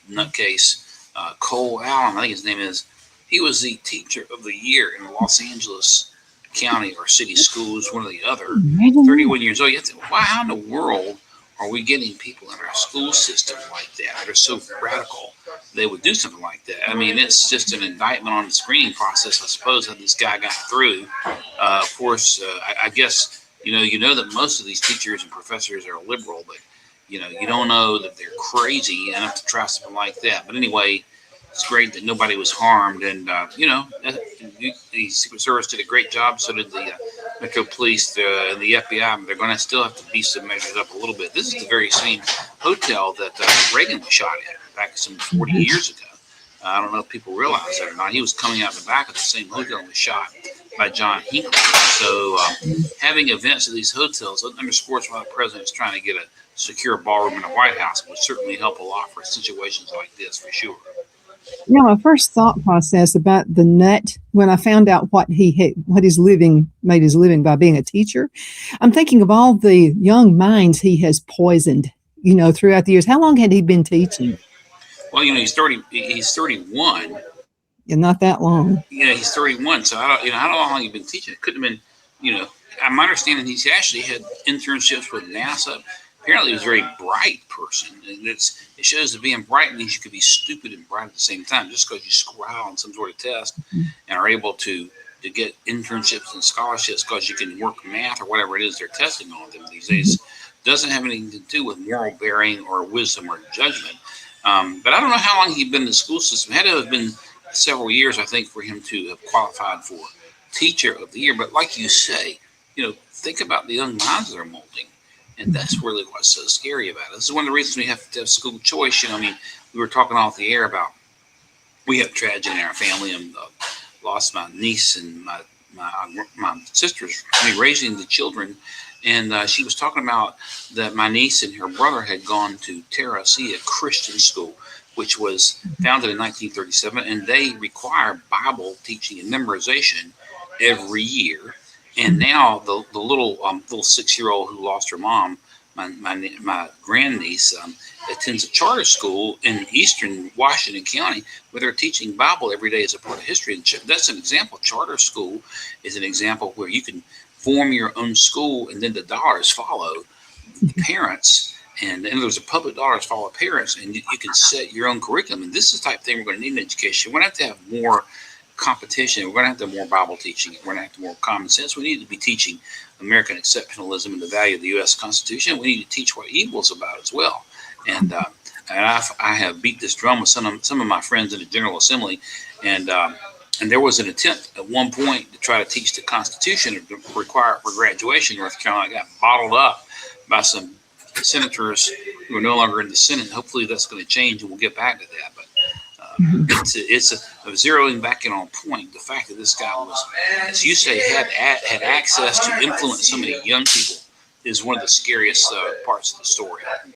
nutcase, Cole Allen, I think his name is. He was the teacher of the year in Los Angeles County or city schools, one or the other. Imagine that. 31 years old. You have to, why? How in the world are we getting people in our school system like that are so radical they would do something like that? I mean, it's just an indictment on the screening process, I suppose, that this guy got through. Of course, I guess you know that most of these teachers and professors are liberal, but you don't know that they're crazy enough to try something like that. But anyway, it's great that nobody was harmed, and the Secret Service did a great job. So did the Metro Police and the FBI. They're going to still have to beef some measures up a little bit. This is the very same hotel that Reagan was shot at back some 40 years ago. I don't know if people realize that or not. He was coming out the back of the same hotel and was shot by John Hinckley. So having events at these hotels underscores why the president is trying to get a secure ballroom in the White House. Would certainly help a lot for situations like this, for sure. My first thought process about the nut when I found out what made his living by being a teacher, I'm thinking of all the young minds he has poisoned, throughout the years. How long had he been teaching? Well, he's 30. He's 31. Yeah, not that long. He's 31. So I don't how long he's been teaching. It could have been, my understanding he's actually had internships with NASA. Apparently, he was a very bright person, and it shows that being bright means you could be stupid and bright at the same time. Just because you score high on some sort of test and are able to get internships and scholarships because you can work math or whatever it is they're testing on them these days doesn't have anything to do with moral bearing or wisdom or judgment. But I don't know how long he'd been in the school system. It had to have been several years, I think, for him to have qualified for Teacher of the Year. But like you say, think about the young minds that are molding. And that's really what's so scary about it. This is one of the reasons we have to have school choice. We were talking off the air about we have tragedy in our family, and lost my niece and my sister's raising the children. And she was talking about that my niece and her brother had gone to Terra Sia Christian School, which was founded in 1937, and they require Bible teaching and memorization every year. And now the little 6-year-old who lost her mom, my grandniece, attends a charter school in eastern Washington County where they're teaching Bible every day as a part of history. And that's an example. Charter school is an example where you can form your own school, and then the dollars follow the parents. And then there's a public dollars follow parents, and you can set your own curriculum. And this is the type of thing we're going to need in education. We're going to have more competition. We're going to have more Bible teaching. We're going to have more common sense. We need to be teaching American exceptionalism and the value of the U.S. Constitution. We need to teach what evil's about as well. And I have beat this drum with some of my friends in the General Assembly, and there was an attempt at one point to try to teach the Constitution required for graduation. North Carolina got bottled up by some senators who are no longer in the Senate. Hopefully that's going to change, and we'll get back to that. But it's a zeroing back in on point. The fact that this guy was, as you say, had access to influence so many young people is one of the scariest parts of the story.